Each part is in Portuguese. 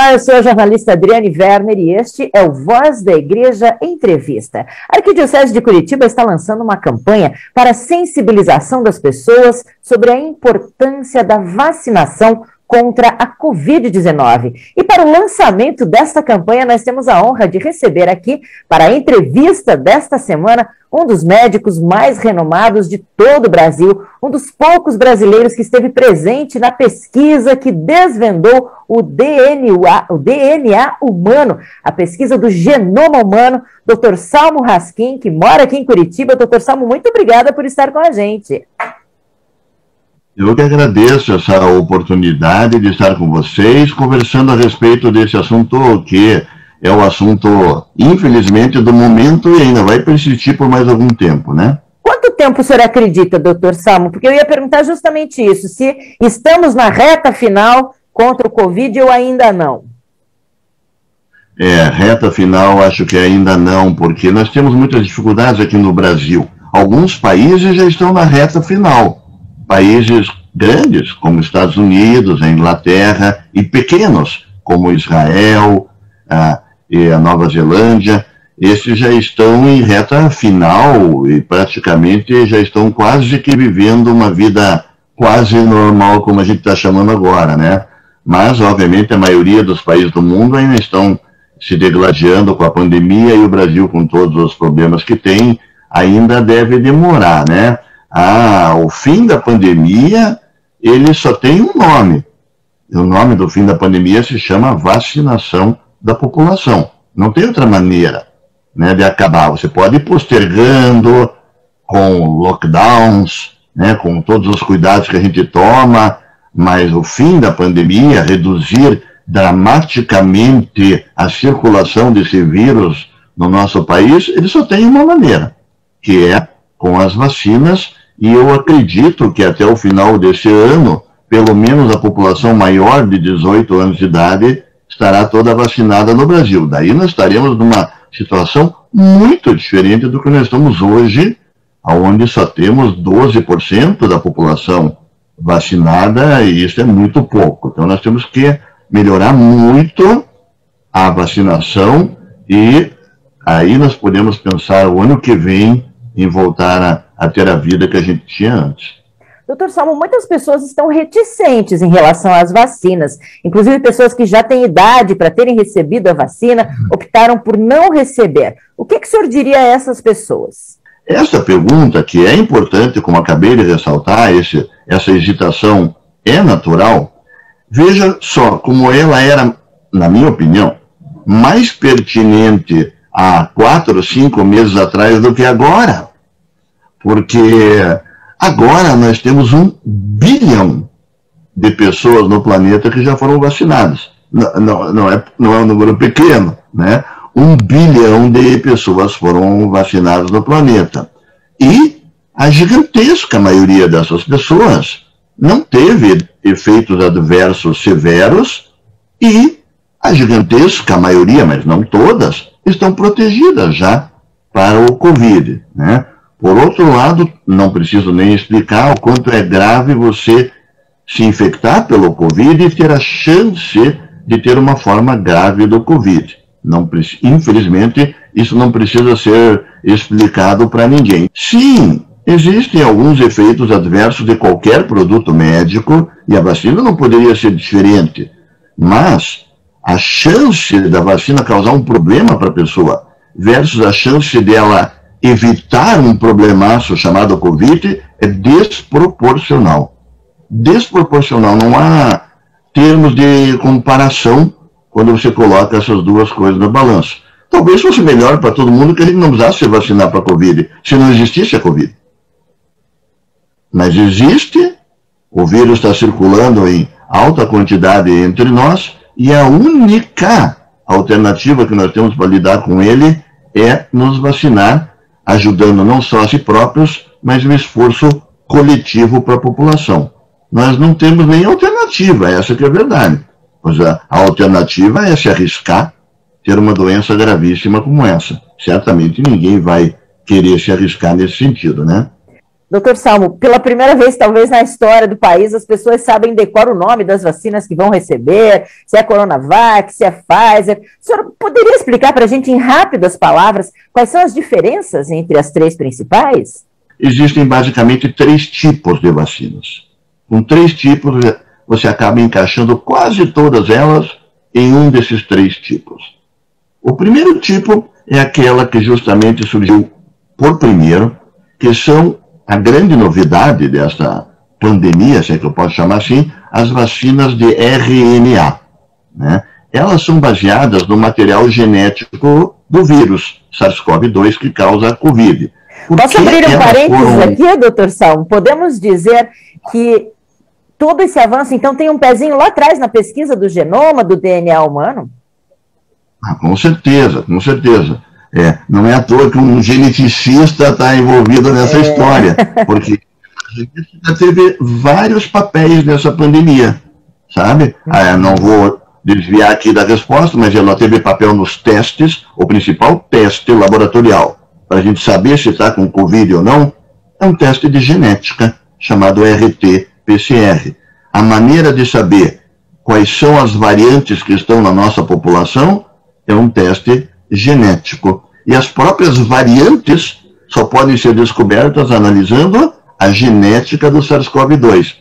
Olá, eu sou a jornalista Adriane Werner e este é o Voz da Igreja Entrevista. A Arquidiocese de Curitiba está lançando uma campanha para sensibilização das pessoas sobre a importância da vacinação contra a Covid-19. E para o lançamento desta campanha, nós temos a honra de receber aqui, para a entrevista desta semana, um dos médicos mais renomados de todo o Brasil, um dos poucos brasileiros que esteve presente na pesquisa que desvendou o DNA humano, a pesquisa do genoma humano, Dr. Salmo Raskin, que mora aqui em Curitiba. Dr. Salmo, muito obrigada por estar com a gente. Eu que agradeço essa oportunidade de estar com vocês, conversando a respeito desse assunto que é o assunto, infelizmente, do momento e ainda vai persistir por mais algum tempo, né? Quanto tempo o senhor acredita, doutor Salmo? Porque eu ia perguntar justamente isso, se estamos na reta final contra o Covid ou ainda não. Reta final acho que ainda não, porque nós temos muitas dificuldades aqui no Brasil. Alguns países já estão na reta final. Países grandes, como Estados Unidos, a Inglaterra, e pequenos, como Israel e a Nova Zelândia, esses já estão em reta final e praticamente já estão quase que vivendo uma vida quase normal, como a gente está chamando agora, né? Mas, obviamente, a maioria dos países do mundo ainda estão se degladiando com a pandemia e o Brasil, com todos os problemas que tem, ainda deve demorar, né? O fim da pandemia, ele só tem um nome. O nome do fim da pandemia se chama vacinação da população. Não tem outra maneira, né, de acabar. Você pode ir postergando com lockdowns, né, com todos os cuidados que a gente toma, mas o fim da pandemia, reduzir dramaticamente a circulação desse vírus no nosso país, ele só tem uma maneira, que é com as vacinas. E eu acredito que até o final desse ano, pelo menos a população maior de 18 anos de idade estará toda vacinada no Brasil. Daí nós estaremos numa situação muito diferente do que nós estamos hoje, onde só temos 12% da população vacinada, e isso é muito pouco. Então nós temos que melhorar muito a vacinação e aí nós podemos pensar o ano que vem em voltar a ter a vida que a gente tinha antes. Doutor Salmo, muitas pessoas estão reticentes em relação às vacinas, inclusive pessoas que já têm idade para terem recebido a vacina, optaram por não receber. O que o senhor diria a essas pessoas? Essa pergunta, que é importante, como acabei de ressaltar, essa hesitação é natural. Veja só como ela era, na minha opinião, mais pertinente há 4 ou 5 meses atrás do que agora. Porque agora nós temos 1 bilhão de pessoas no planeta que já foram vacinadas. Não é um número pequeno, né? 1 bilhão de pessoas foram vacinadas no planeta. E a gigantesca maioria dessas pessoas não teve efeitos adversos severos e a gigantesca maioria, mas não todas, estão protegidas já para o Covid, né? Por outro lado, não preciso nem explicar o quanto é grave você se infectar pelo Covid e ter a chance de ter uma forma grave do Covid. Infelizmente, isso não precisa ser explicado para ninguém. Sim, existem alguns efeitos adversos de qualquer produto médico e a vacina não poderia ser diferente. Mas a chance da vacina causar um problema para a pessoa versus a chance dela evitar um problemaço chamado Covid é desproporcional. Desproporcional, não há termos de comparação quando você coloca essas duas coisas na balança. Talvez fosse melhor para todo mundo que a gente não precisasse se vacinar para a Covid, se não existisse a Covid. Mas existe, o vírus está circulando em alta quantidade entre nós e a única alternativa que nós temos para lidar com ele é nos vacinar, ajudando não só a si próprios, mas um esforço coletivo para a população. Nós não temos nem alternativa, essa que é a verdade. Pois a alternativa é se arriscar ter uma doença gravíssima como essa. Certamente ninguém vai querer se arriscar nesse sentido, né? Doutor Salmo, pela primeira vez, talvez, na história do país, as pessoas sabem decorar o nome das vacinas que vão receber, se é Coronavac, se é Pfizer. O senhor poderia explicar para a gente, em rápidas palavras, quais são as diferenças entre as três principais? Existem basicamente 3 tipos de vacinas. Com 3 tipos, você acaba encaixando quase todas elas em um desses 3 tipos. O primeiro tipo é aquela que justamente surgiu por primeiro, que são a grande novidade desta pandemia, se é que eu posso chamar assim, as vacinas de RNA. Né? Elas são baseadas no material genético do vírus SARS-CoV-2 que causa a Covid. Posso abrir um parênteses aqui, doutor Salmo? Podemos dizer que todo esse avanço, então, tem um pezinho lá atrás na pesquisa do genoma, do DNA humano? Ah, com certeza, com certeza. Não é à toa que um geneticista está envolvido nessa história, porque a genética teve vários papéis nessa pandemia, sabe? Não vou desviar aqui da resposta, mas ela teve papel nos testes, o principal teste laboratorial, para a gente saber se está com Covid ou não, é um teste de genética, chamado RT-PCR. A maneira de saber quais são as variantes que estão na nossa população é um teste genético. E as próprias variantes só podem ser descobertas analisando a genética do SARS-CoV-2.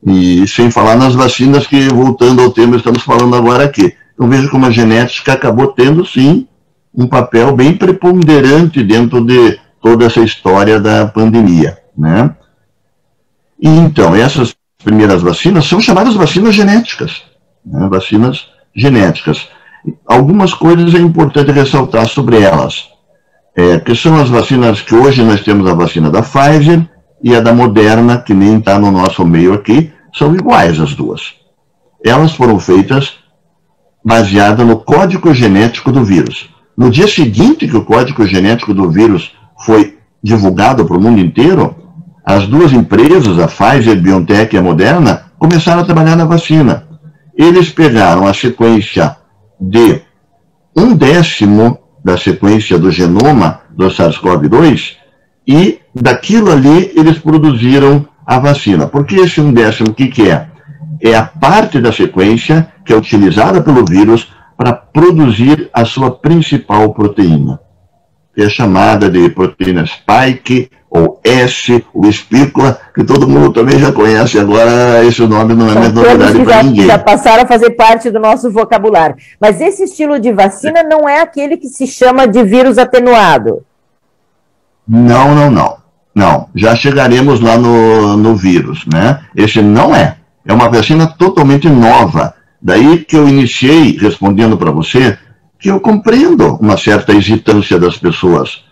E sem falar nas vacinas que, voltando ao tema, estamos falando agora aqui. Então veja como a genética acabou tendo, sim, um papel bem preponderante dentro de toda essa história da pandemia, né? E então, essas primeiras vacinas são chamadas vacinas genéticas, né? Vacinas genéticas. Algumas coisas é importante ressaltar sobre elas, que são as vacinas que hoje nós temos, a vacina da Pfizer e a da Moderna, que nem está no nosso meio aqui, são iguais as duas. Elas foram feitas baseadas no código genético do vírus. No dia seguinte que o código genético do vírus foi divulgado para o mundo inteiro, as duas empresas, a Pfizer, BioNTech e a Moderna, começaram a trabalhar na vacina. Eles pegaram a sequência de 1/10 da sequência do genoma do SARS-CoV-2 e daquilo ali eles produziram a vacina. Porque esse 1/10, o que é? É a parte da sequência que é utilizada pelo vírus para produzir a sua principal proteína, que é chamada de proteína spike, ou S, ou espícula, que todo mundo também já conhece agora, esse nome não é mais novidade para ninguém. Já passaram a fazer parte do nosso vocabulário. Mas esse estilo de vacina não é aquele que se chama de vírus atenuado? Não, já chegaremos lá no vírus, né? Esse não é. É uma vacina totalmente nova. Daí que eu iniciei respondendo para você que eu compreendo uma certa hesitância das pessoas.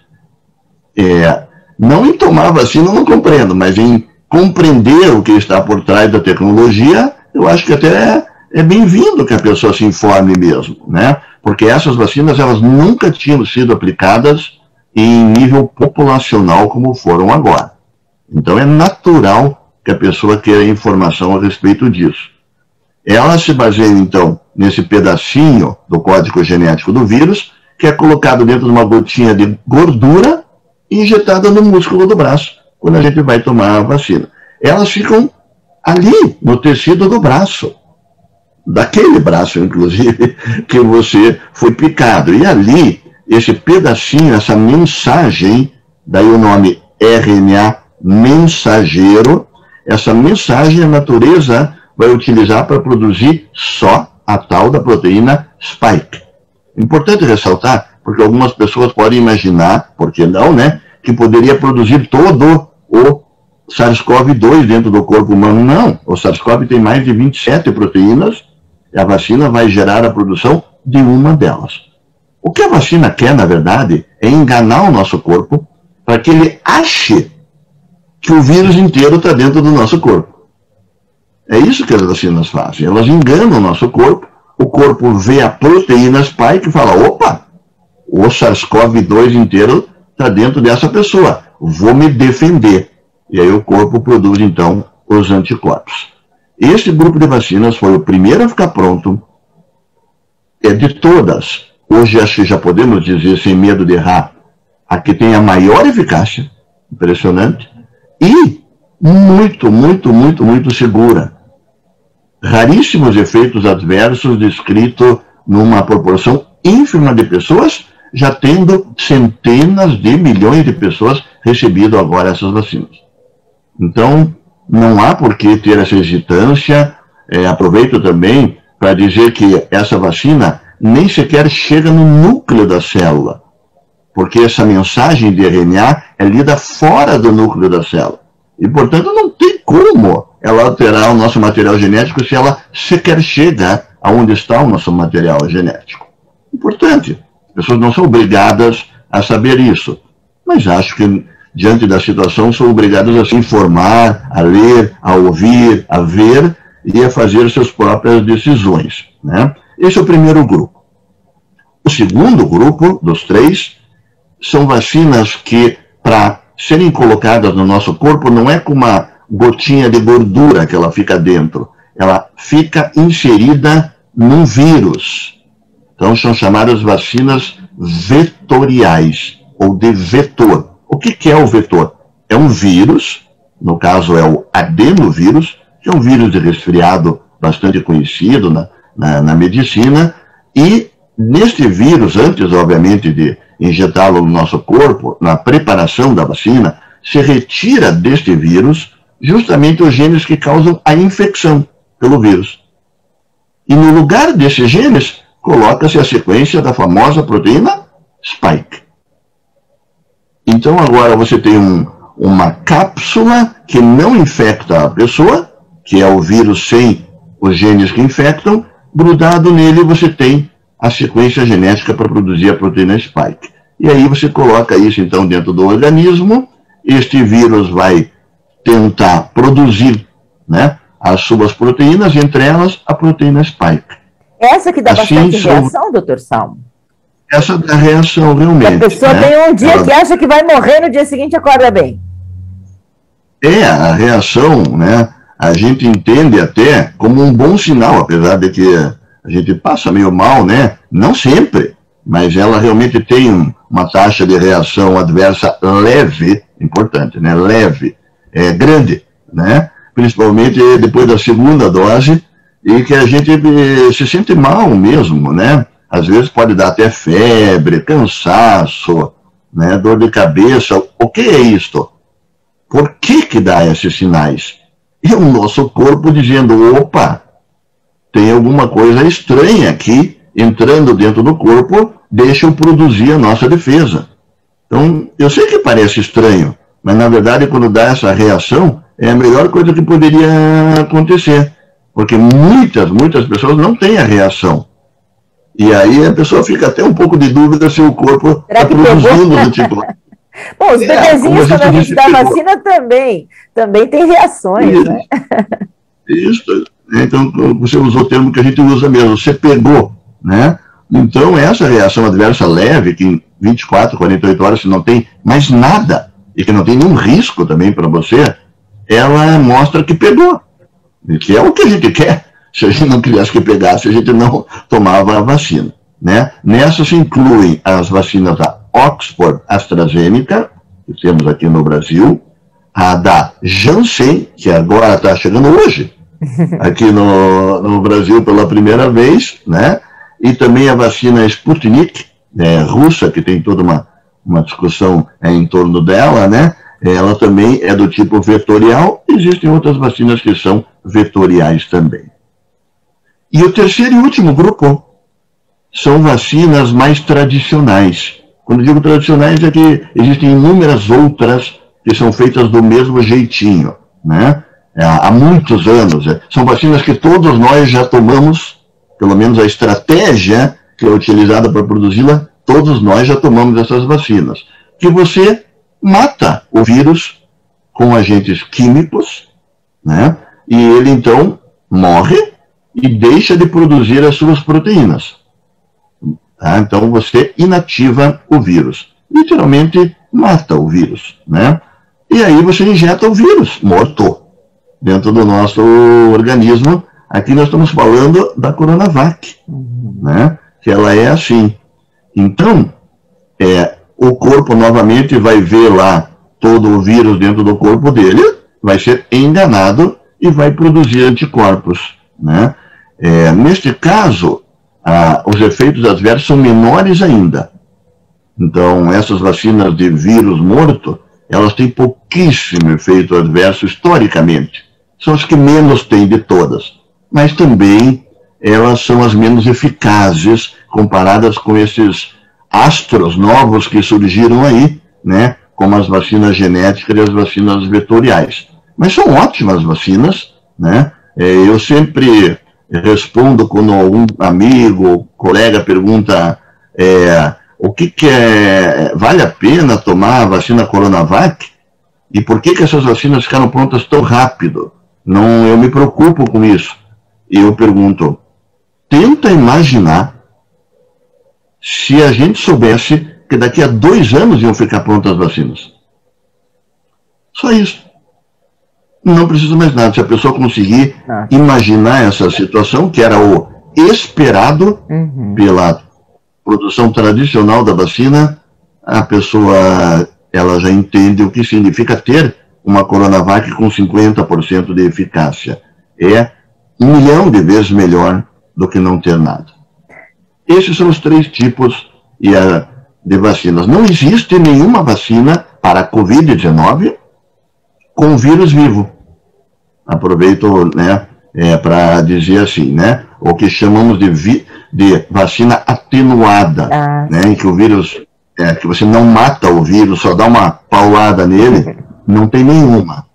Não em tomar vacina eu não compreendo, mas em compreender o que está por trás da tecnologia, eu acho que até é bem-vindo que a pessoa se informe mesmo, né? Porque essas vacinas, elas nunca tinham sido aplicadas em nível populacional como foram agora. Então é natural que a pessoa queira informação a respeito disso. Ela se baseia, então, nesse pedacinho do código genético do vírus, que é colocado dentro de uma gotinha de gordura e injetada no músculo do braço, quando a gente vai tomar a vacina. Elas ficam ali, no tecido do braço, daquele braço, inclusive, que você foi picado. E ali, esse pedacinho, essa mensagem, daí o nome RNA mensageiro, essa mensagem a natureza vai utilizar para produzir só a tal da proteína spike. Importante ressaltar, porque algumas pessoas podem imaginar, por que não, né, que poderia produzir todo o SARS-CoV-2 dentro do corpo humano. Não, o SARS-CoV tem mais de 27 proteínas e a vacina vai gerar a produção de uma delas. O que a vacina quer, na verdade, é enganar o nosso corpo para que ele ache que o vírus inteiro está dentro do nosso corpo. É isso que as vacinas fazem. Elas enganam o nosso corpo, o corpo vê a proteína spike e fala, opa, o SARS-CoV-2 inteiro está dentro dessa pessoa, vou me defender. E aí o corpo produz, então, os anticorpos. Esse grupo de vacinas foi o primeiro a ficar pronto, de todas. Hoje acho que já podemos dizer, sem medo de errar, a que tem a maior eficácia, impressionante, e muito, muito, muito, muito segura. Raríssimos efeitos adversos descritos numa proporção ínfima de pessoas, já tendo centenas de milhões de pessoas recebido agora essas vacinas. Então, não há por que ter essa hesitância. Aproveito também para dizer que essa vacina nem sequer chega no núcleo da célula, porque essa mensagem de RNA é lida fora do núcleo da célula. E, portanto, não tem como ela alterar o nosso material genético se ela sequer chega aonde está o nosso material genético. Importante. As pessoas não são obrigadas a saber isso, mas acho que, diante da situação, são obrigadas a se informar, a ler, a ouvir, a ver e a fazer suas próprias decisões, né? Esse é o primeiro grupo. O segundo grupo, dos 3, são vacinas que, para serem colocadas no nosso corpo, não é com uma gotinha de gordura que ela fica dentro, ela fica inserida num vírus. Então, são chamadas vacinas vetoriais, ou de vetor. O que é o vetor? É um vírus, no caso é o adenovírus, que é um vírus de resfriado bastante conhecido na medicina, e neste vírus, antes, obviamente, de injetá-lo no nosso corpo, na preparação da vacina, se retira deste vírus justamente os genes que causam a infecção pelo vírus. E no lugar desses genes, coloca-se a sequência da famosa proteína Spike. Então agora você tem uma cápsula que não infecta a pessoa, que é o vírus sem os genes que infectam, grudado nele você tem a sequência genética para produzir a proteína Spike. E aí você coloca isso então dentro do organismo, este vírus vai tentar produzir, né, as suas proteínas, entre elas a proteína Spike. Essa que dá bastante reação, doutor Salmo? Essa dá reação, realmente. A pessoa, né, tem um dia que acha que vai morrer, no dia seguinte acorda bem. A reação, né, a gente entende até como um bom sinal, apesar de que a gente passa meio mal, né? Não sempre, mas ela realmente tem uma taxa de reação adversa leve, importante, né? Leve, grande, né? Principalmente depois da segunda dose, e que a gente se sente mal mesmo, né? Às vezes pode dar até febre, cansaço, né? Dor de cabeça. O que é isto? Por que dá esses sinais? É o nosso corpo dizendo, opa, tem alguma coisa estranha aqui, entrando dentro do corpo, deixa eu produzir a nossa defesa. Então, eu sei que parece estranho, mas na verdade quando dá essa reação, é a melhor coisa que poderia acontecer. Porque muitas pessoas não têm a reação. E aí a pessoa fica até um pouco de dúvida se o corpo está produzindo anticorpos. Bom, os bebezinhos, quando a gente dá vacina, também tem reações, isso, né? Isso. Então, você usou o termo que a gente usa mesmo, você pegou, né? Então, essa reação adversa leve, que em 24, 48 horas, se não tem mais nada, e que não tem nenhum risco também para você, ela mostra que pegou. E que é o que a gente quer. Se a gente não quisesse que pegasse, a gente não tomava a vacina, né? Nessa se incluem as vacinas da Oxford AstraZeneca, que temos aqui no Brasil, a da Janssen, que agora está chegando hoje, aqui no Brasil pela primeira vez, né? E também a vacina Sputnik, russa, que tem toda uma discussão em torno dela, né? Ela também é do tipo vetorial. Existem outras vacinas que são vetoriais também. E o terceiro e último grupo são vacinas mais tradicionais. Quando digo tradicionais é que existem inúmeras outras que são feitas do mesmo jeitinho, né? Há muitos anos. São vacinas que todos nós já tomamos, pelo menos a estratégia que é utilizada para produzi-la, todos nós já tomamos essas vacinas. Que você mata o vírus com agentes químicos, né? E ele então morre e deixa de produzir as suas proteínas. Tá? Então você inativa o vírus. Literalmente mata o vírus, né? E aí você injeta o vírus morto dentro do nosso organismo. Aqui nós estamos falando da Coronavac, né? Que ela é assim. Então, o corpo novamente vai ver lá todo o vírus dentro do corpo dele vai ser enganado e vai produzir anticorpos, né? Neste caso, os efeitos adversos são menores ainda. Então, essas vacinas de vírus morto, elas têm pouquíssimo efeito adverso historicamente. São as que menos têm de todas. Mas também elas são as menos eficazes comparadas com esses astros novos que surgiram aí, né? Como as vacinas genéticas e as vacinas vetoriais. Mas são ótimas vacinas, né? Eu sempre respondo quando algum amigo, colega pergunta o que vale a pena tomar a vacina Coronavac e por que essas vacinas ficaram prontas tão rápido? Não, eu me preocupo com isso. E eu pergunto, tenta imaginar se a gente soubesse que daqui a 2 anos iam ficar prontas as vacinas. Só isso. Não precisa mais nada. Se a pessoa conseguir imaginar essa situação, que era o esperado pela produção tradicional da vacina, a pessoa ela já entende o que significa ter uma Coronavac com 50% de eficácia. É 1 milhão de vezes melhor do que não ter nada. Esses são os 3 tipos de vacinas. Não existe nenhuma vacina para a Covid-19 com vírus vivo. Aproveito, né, para dizer assim, né, o que chamamos de vacina atenuada, né, em que o vírus, que você não mata o vírus, só dá uma paulada nele, não tem nenhuma.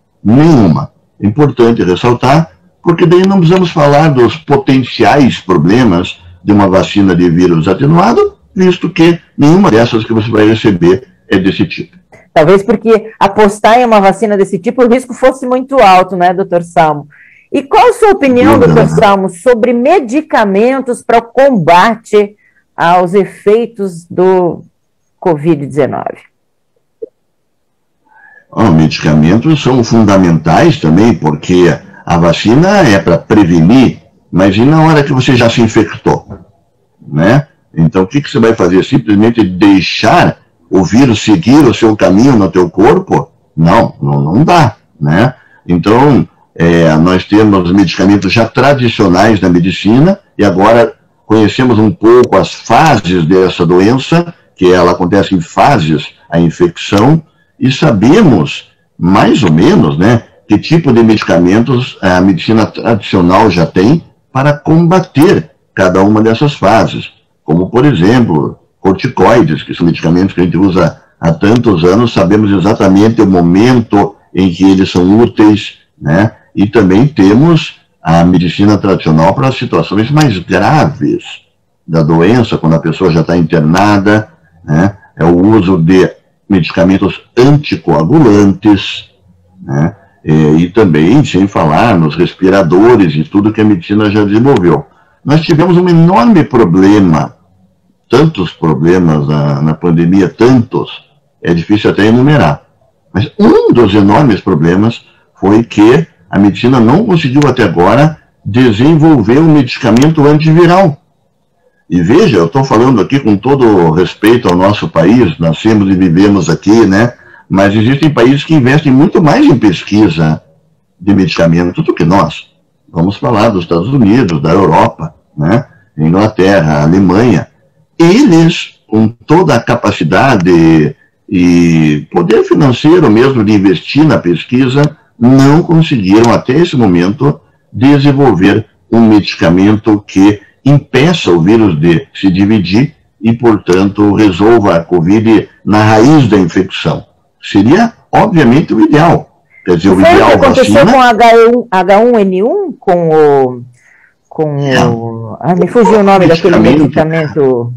Importante ressaltar, porque daí não precisamos falar dos potenciais problemas de uma vacina de vírus atenuado, visto que nenhuma dessas que você vai receber é desse tipo. Talvez porque apostar em uma vacina desse tipo, o risco fosse muito alto, né, doutor Salmo? E qual a sua opinião, doutor Salmo, sobre medicamentos para o combate aos efeitos do Covid-19? Medicamentos são fundamentais também, porque a vacina é para prevenir, mas e na hora que você já se infectou, né? Então, o que você vai fazer? Simplesmente deixar o vírus seguir o seu caminho no teu corpo? Não dá, né? Então, nós temos medicamentos já tradicionais da medicina e agora conhecemos um pouco as fases dessa doença, que ela acontece em fases, a infecção, e sabemos, mais ou menos, né, que tipo de medicamentos a medicina tradicional já tem para combater cada uma dessas fases. Como, por exemplo, corticoides, que são medicamentos que a gente usa há tantos anos, sabemos exatamente o momento em que eles são úteis, né? E também temos a medicina tradicional para situações mais graves da doença, quando a pessoa já está internada, né? É o uso de medicamentos anticoagulantes, né? E também, sem falar nos respiradores e tudo que a medicina já desenvolveu. Nós tivemos um enorme problema, tantos problemas na pandemia, tantos, é difícil até enumerar. Mas um dos enormes problemas foi que a medicina não conseguiu até agora desenvolver um medicamento antiviral. E veja, eu estou falando aqui com todo respeito ao nosso país, nascemos e vivemos aqui, né? Mas existem países que investem muito mais em pesquisa de medicamento do que nós. Vamos falar dos Estados Unidos, da Europa, né? Inglaterra, Alemanha. Eles, com toda a capacidade e poder financeiro mesmo de investir na pesquisa, não conseguiram até esse momento desenvolver um medicamento que impeça o vírus de se dividir e, portanto, resolva a Covid na raiz da infecção. Seria, obviamente, o ideal. Quer dizer, o ideal o que aconteceu vacina... com H1N1, me fugiu o nome daquele medicamento...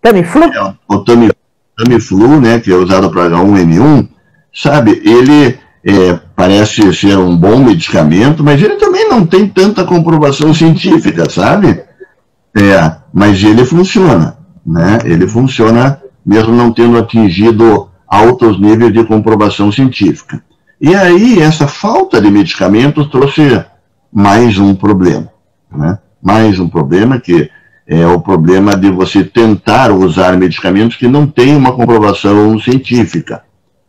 Tamiflu? O Tamiflu, né, que é usado para H1N1, sabe, ele parece ser um bom medicamento, mas ele também não tem tanta comprovação científica, sabe? Mas ele funciona, né? Ele funciona mesmo não tendo atingido altos níveis de comprovação científica. E aí, essa falta de medicamentos trouxe mais um problema, né? Mais um problema que é o problema de você tentar usar medicamentos que não têm uma comprovação científica.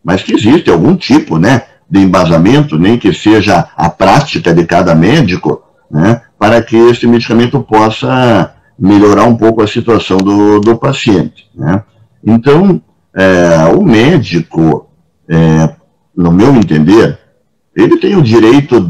mas que existe algum tipo, né, de embasamento, nem que seja a prática de cada médico, né, para que esse medicamento possa melhorar um pouco a situação do paciente, né. Então, o médico, no meu entender, ele tem o direito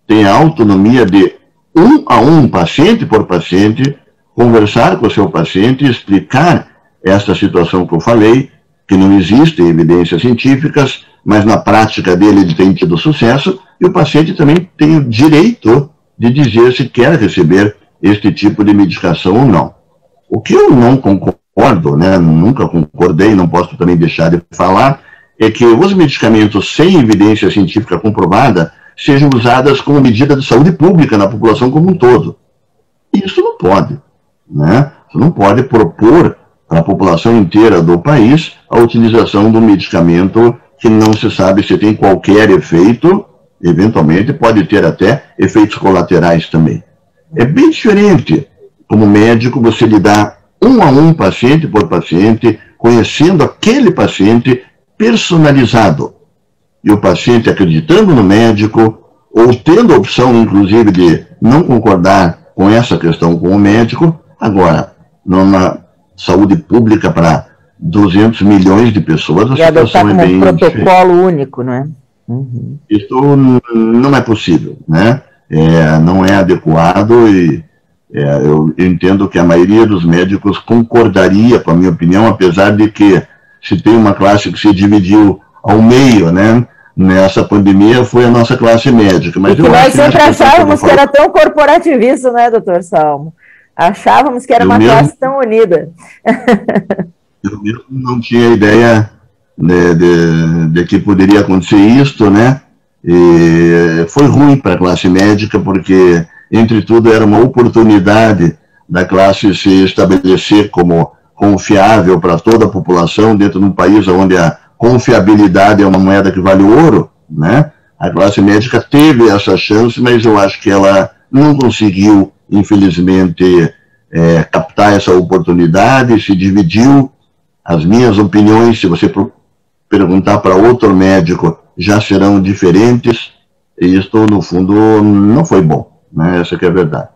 tem a autonomia de, um a um, paciente por paciente, conversar com o seu paciente e explicar essa situação que eu falei, que não existem evidências científicas, mas na prática dele ele tem tido sucesso, e o paciente também tem o direito de dizer se quer receber este tipo de medicação ou não. O que eu não concordo, né, nunca concordei, não posso também deixar de falar, é que os medicamentos sem evidência científica comprovada sejam usados como medida de saúde pública na população como um todo. Isso não pode, né? Você não pode propor para a população inteira do país a utilização de um medicamento que não se sabe se tem qualquer efeito, eventualmente pode ter até efeitos colaterais também. É bem diferente, como médico, você lidar um a um, paciente por paciente, conhecendo aquele paciente personalizado. E o paciente acreditando no médico, ou tendo a opção, inclusive, de não concordar com essa questão com o médico. Agora, numa saúde pública para 200 milhões de pessoas, a situação é bem protocolo diferente. único, não é? Uhum. Isso não é possível, né? Não é adequado e eu entendo que a maioria dos médicos concordaria com a minha opinião, apesar de que se tem uma classe que se dividiu ao meio, né? Nessa pandemia foi a nossa classe médica. Mas e que nós sempre achávamos que era tão corporativista, né, doutor Salmo? Achávamos que era uma classe tão unida. Eu mesmo não tinha ideia de que poderia acontecer isto, né? E foi ruim para a classe médica, porque, entre tudo, era uma oportunidade da classe se estabelecer como confiável para toda a população dentro de um país onde a confiabilidade é uma moeda que vale ouro, né? A classe médica teve essa chance, mas eu acho que ela não conseguiu, infelizmente, captar essa oportunidade, se dividiu. As minhas opiniões, se você perguntar para outro médico, já serão diferentes, e isso, no fundo, não foi bom, né? Essa que é a verdade.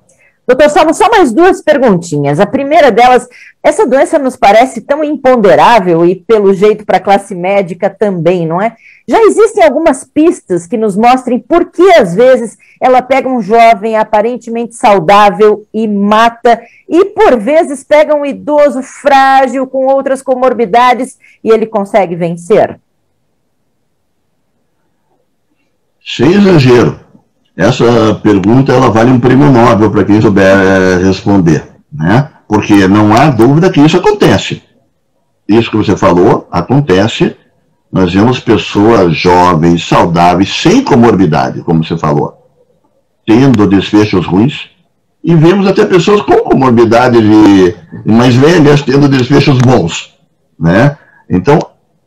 Doutor Salmo, só mais duas perguntinhas. A primeira delas, essa doença nos parece tão imponderável e, pelo jeito, para a classe médica também, não é? Já existem algumas pistas que nos mostrem por que, às vezes, ela pega um jovem aparentemente saudável e mata, e, por vezes, pega um idoso frágil com outras comorbidades e ele consegue vencer? Sem exagero. Essa pergunta ela vale um prêmio Nobel para quem souber responder, né? Porque não há dúvida que isso acontece. Isso que você falou acontece. Nós vemos pessoas jovens, saudáveis, sem comorbidade, como você falou, tendo desfechos ruins, e vemos até pessoas com comorbidade mais velhas tendo desfechos bons, né? Então,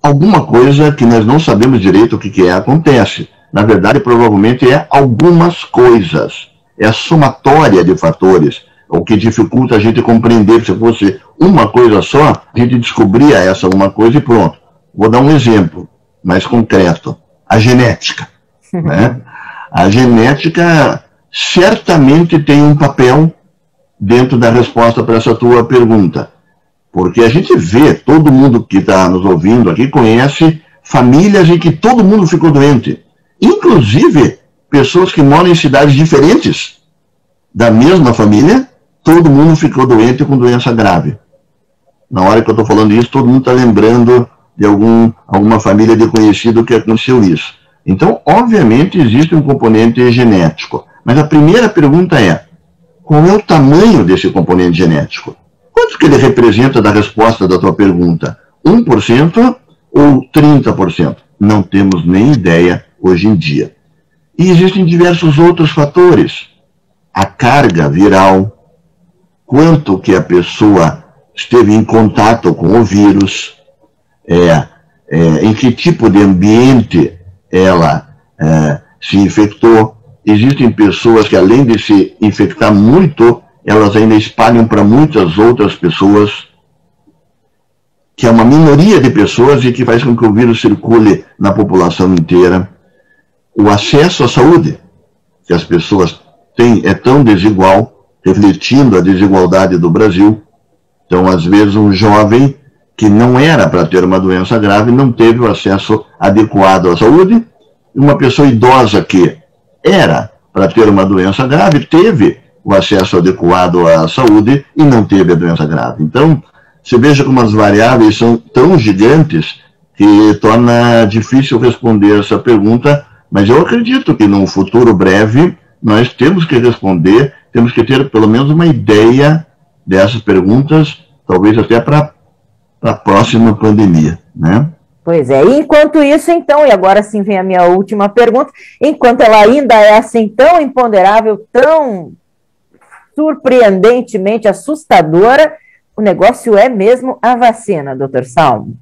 alguma coisa que nós não sabemos direito o que acontece. Na verdade, provavelmente é algumas coisas. É a somatória de fatores, o que dificulta a gente compreender. Se fosse uma coisa só, a gente descobria essa uma coisa e pronto. Vou dar um exemplo mais concreto. A genética, né? A genética certamente tem um papel dentro da resposta para essa tua pergunta. Porque a gente vê, todo mundo que está nos ouvindo aqui conhece famílias em que todo mundo ficou doente. Inclusive, pessoas que moram em cidades diferentes da mesma família, todo mundo ficou doente com doença grave. Na hora que eu estou falando isso, todo mundo está lembrando de alguma família de conhecido que aconteceu isso. Então, obviamente, existe um componente genético. Mas a primeira pergunta é, qual é o tamanho desse componente genético? Quanto que ele representa da resposta da tua pergunta? 1% ou 30%? Não temos nem ideia hoje em dia. E existem diversos outros fatores. A carga viral, quanto que a pessoa esteve em contato com o vírus, em que tipo de ambiente ela se infectou. Existem pessoas que, além de se infectar muito, elas ainda espalham para muitas outras pessoas. que é uma minoria de pessoas e que faz com que o vírus circule na população inteira. O acesso à saúde que as pessoas têm é tão desigual, refletindo a desigualdade do Brasil. Então, às vezes, um jovem que não era para ter uma doença grave não teve o acesso adequado à saúde. Uma pessoa idosa que era para ter uma doença grave teve o acesso adequado à saúde e não teve a doença grave. Então, você veja como as variáveis são tão gigantes que torna difícil responder essa pergunta, mas eu acredito que num futuro breve nós temos que responder, temos que ter pelo menos uma ideia dessas perguntas, talvez até para a próxima pandemia, né? Pois é, e enquanto isso, então, e agora sim vem a minha última pergunta, enquanto ela ainda é assim tão imponderável, tão surpreendentemente assustadora, o negócio é mesmo a vacina, doutor Salmo?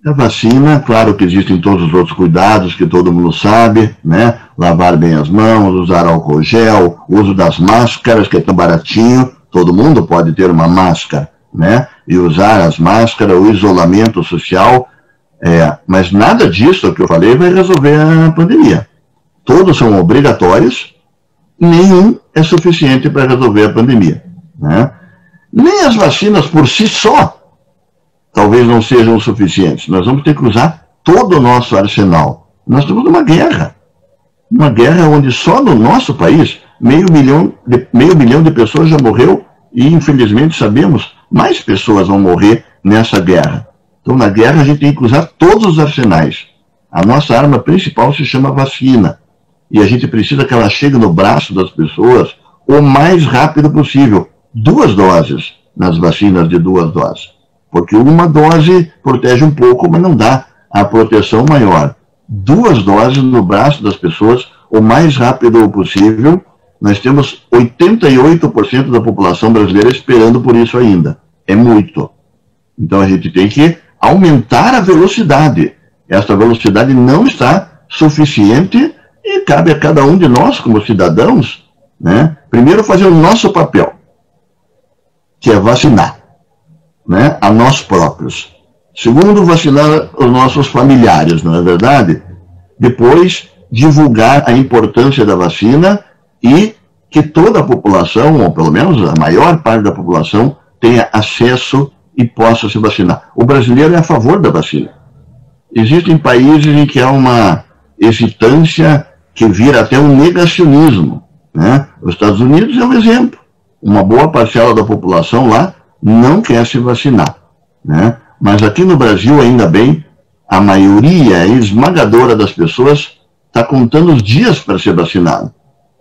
A vacina, claro que existem todos os outros cuidados que todo mundo sabe, né? Lavar bem as mãos, usar álcool gel, uso das máscaras, que é tão baratinho, todo mundo pode ter uma máscara, né? E usar as máscaras, o isolamento social, mas nada disso que eu falei vai resolver a pandemia. Todos são obrigatórios, nenhum é suficiente para resolver a pandemia, né? Nem as vacinas por si só talvez não sejam suficientes. Nós vamos ter que usar todo o nosso arsenal. Nós estamos numa guerra onde só no nosso país meio milhão de pessoas já morreu e, infelizmente, sabemos, mais pessoas vão morrer nessa guerra. Então, na guerra, a gente tem que usar todos os arsenais. A nossa arma principal se chama vacina. E a gente precisa que ela chegue no braço das pessoas o mais rápido possível. 2 doses nas vacinas de 2 doses. Porque uma dose protege um pouco, mas não dá a proteção maior. 2 doses no braço das pessoas o mais rápido possível. Nós temos 88% da população brasileira esperando por isso ainda. É muito. Então a gente tem que aumentar a velocidade. Essa velocidade não está suficiente e cabe a cada um de nós, como cidadãos, né, primeiro fazer o nosso papel, que é vacinar, né, a nós próprios. Segundo, vacinar os nossos familiares, não é verdade? Depois, divulgar a importância da vacina e que toda a população, ou pelo menos a maior parte da população, tenha acesso e possa se vacinar. O brasileiro é a favor da vacina. Existem países em que há uma hesitância que vira até um negacionismo, né? Os Estados Unidos é um exemplo. Uma boa parcela da população lá não quer se vacinar, né? Mas aqui no Brasil, ainda bem, a maioria esmagadora das pessoas está contando os dias para ser vacinado.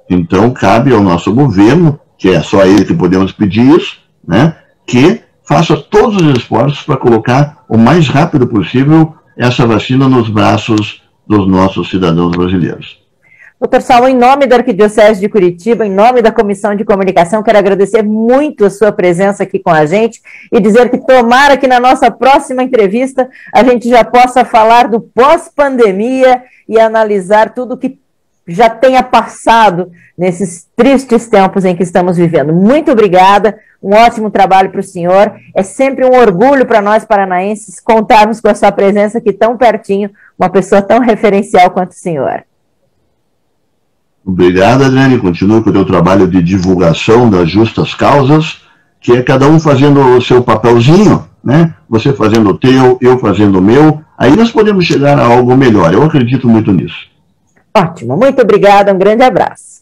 Então, cabe ao nosso governo, que é só ele que podemos pedir isso, né, que faça todos os esforços para colocar o mais rápido possível essa vacina nos braços dos nossos cidadãos brasileiros. Doutor Salmo, em nome da Arquidiocese de Curitiba, em nome da Comissão de Comunicação, quero agradecer muito a sua presença aqui com a gente e dizer que tomara que na nossa próxima entrevista a gente já possa falar do pós-pandemia e analisar tudo que já tenha passado nesses tristes tempos em que estamos vivendo. Muito obrigada, um ótimo trabalho para o senhor. É sempre um orgulho para nós paranaenses contarmos com a sua presença aqui tão pertinho, uma pessoa tão referencial quanto o senhor. Obrigado, Adriane. Continue com o teu trabalho de divulgação das justas causas, que é cada um fazendo o seu papelzinho, né? Você fazendo o teu, eu fazendo o meu. Aí nós podemos chegar a algo melhor. Eu acredito muito nisso. Ótimo, muito obrigada, um grande abraço.